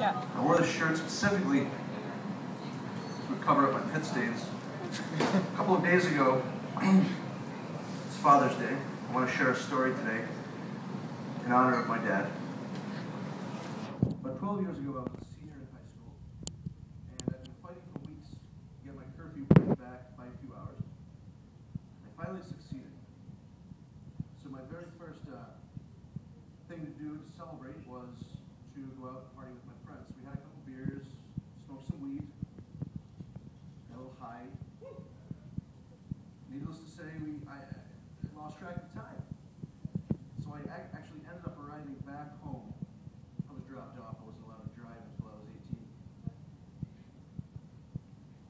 I wore this shirt specifically to cover up my pit stains. A couple of days ago, it's Father's Day. I want to share a story today in honor of my dad. About 12 years ago, I was a senior in high school, and I've been fighting for weeks to get my curfew pushed back by a few hours. I finally succeeded. So my very first thing to do to celebrate was to go out and party with my friends. We had a couple beers, smoked some weed, got a little high. Needless to say, I lost track of time. So I actually ended up arriving back home. I was dropped off. I wasn't allowed to drive until I was 18.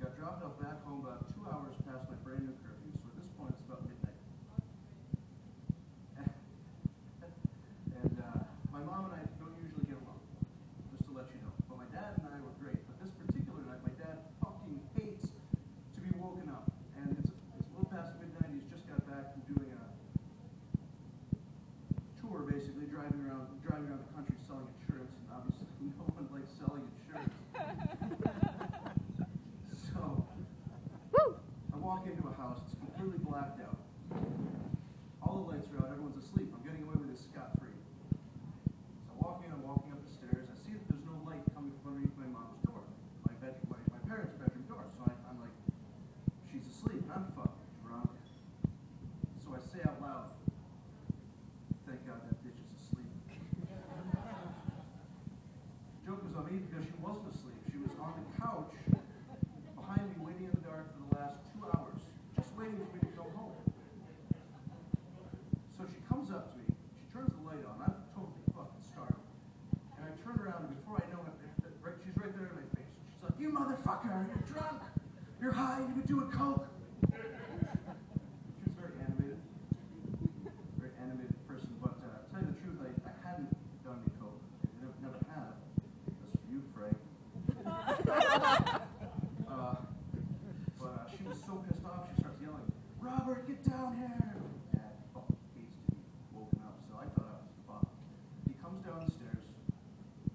Got dropped off back home about 2 hours past my brand new curfew. So at this point, it's about midnight. And my mom and I don't usually get along, just to let you know. But my dad and I were great. But this particular night, my dad fucking hates to be woken up. And it's a little past midnight. He's just got back from doing a tour, basically, driving around the country selling insurance. And obviously, no one likes selling insurance. So I walk into a house. It's completely blacked out. All the lights are out. Everyone's asleep. I'm getting away with this scot-free. So I'm walking up the stairs. I see that there's no light coming from underneath my mom's door, my parents' bedroom door. So I'm like, she's asleep. I'm fucking drunk. So I say out loud, "Thank God that bitch is asleep." The joke was on me because she wasn't asleep. She was on the couch behind me, waiting in the dark for the last 2 hours, just waiting for me to go home. So she comes up to me, she turns the light on, I'm totally fucking startled. And I turn around, and before I know it, she's right there in my face. She's like, "You motherfucker, you're drunk! You're high, you've been doing coke!" She was very animated person, but to tell you the truth, I hadn't done any coke. I never have. That's for you, Frank. But she was so pissed off, she starts yelling, "Robert, get down here!" Dad fucking hates to be woken up, so I thought I was fucked. He comes down the stairs,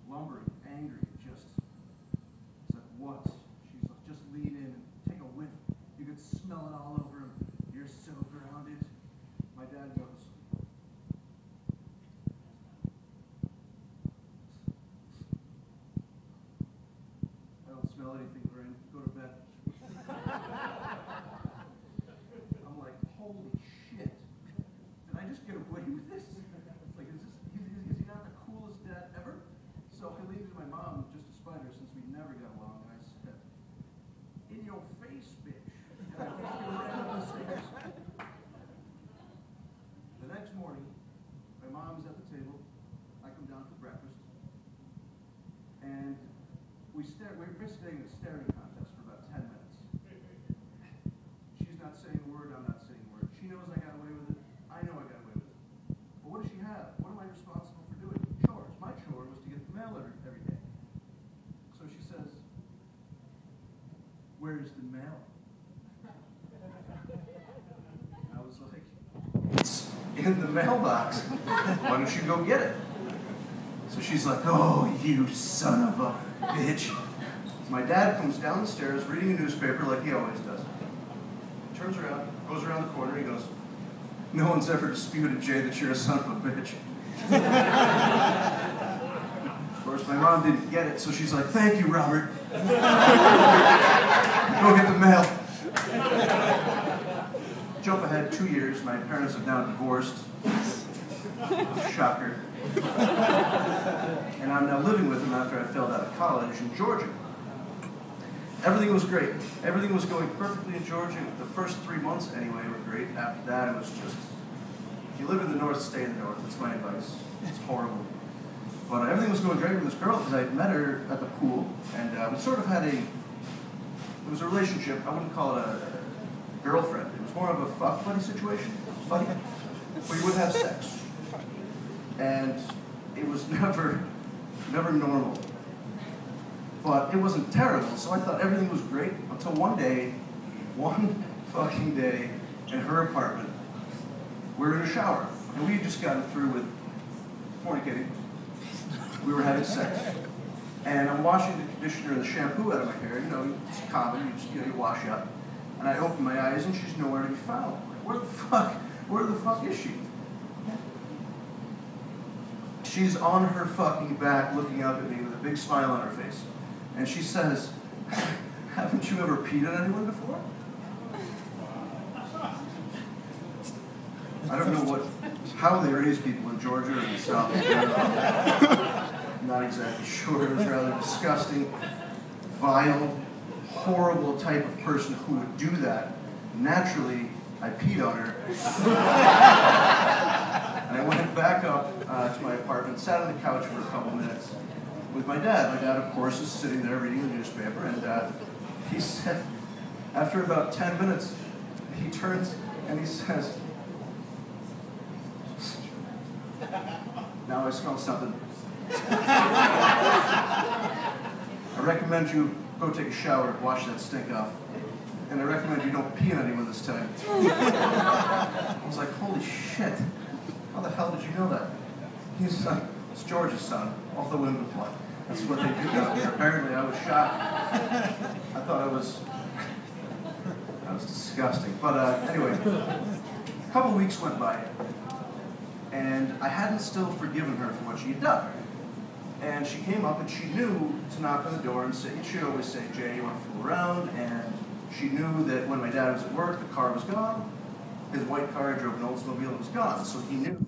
lumbering, angry, just, he's like, "What?" She's like, "Just lean in and take a whiff. You could smell it all over him. You're so grounded." My dad goes, "I don't smell anything, Vern. Go to bed." I'm like, holy shit. Did I just get away with this? Like, is he not the coolest dad ever? So I leaned to my mom, just to spite her, since we never got along, and I said, "In your face, bitch." And I pushed her right up the stairs. The next morning, my mom's at the table. I come down for breakfast. And we're basically in a staring contest for about 10 minutes. She's not saying a word, I'm not saying a word. She knows I got away with it. I know I got away with it. But what does she have? What am I responsible for doing? Chores. My chore was to get the mail every day. So she says, "Where's the mail?" And I was like, "It's in the mailbox. Why don't you go get it?" So she's like, "Oh, you son of a bitch." So my dad comes down the stairs reading a newspaper like he always does. Turns around, goes around the corner, he goes, "No one's ever disputed, Jay, that you're a son of a bitch." Of course, my mom didn't get it, so she's like, "Thank you, Robert. Go get the mail." Jump ahead 2 years, my parents are now divorced. Shocker. And I'm now living with him after I failed out of college in Georgia. Everything was great. Everything was going perfectly in Georgia. The first 3 months, anyway, were great. After that, it was just, if you live in the north, stay in the north. That's my advice. It's horrible. But everything was going great with this girl because I met her at the pool, and we sort of had it was a relationship. I wouldn't call it a girlfriend. It was more of a fuck buddy situation. Buddy. Where you would have sex. And it was never normal. But it wasn't terrible, so I thought everything was great until one fucking day, in her apartment, we're in a shower, and we had just gotten through with fornicating. We were having sex. And I'm washing the conditioner and the shampoo out of my hair. You know, it's common, you wash up. And I open my eyes and she's nowhere to be found. Where the fuck is she? She's on her fucking back looking up at me with a big smile on her face. And she says, haven't you ever peed on anyone before? I don't know how they raise people in Georgia or in the South. I'm not exactly sure. It was rather disgusting, vile, horrible type of person who would do that. Naturally, I peed on her. And I went back up to my apartment, sat on the couch for a couple minutes with my dad. My dad, of course, is sitting there reading the newspaper, and he said, after about 10 minutes, he turns and he says, now I smell something. I recommend you go take a shower, wash that stink off. And I recommend you don't pee on anyone this time. I was like, holy shit. How the hell did you know that? He's like, it's George's son. All the women play. That's what they do down here. Apparently I was shocked. I thought I was disgusting. But anyway, a couple weeks went by. And I hadn't still forgiven her for what she had done. And she came up and she knew to knock on the door and say, she'd always say, Jay, you want to fool around? And she knew that when my dad was at work, the car was gone. His white car drove an Oldsmobile, it was gone. So he knew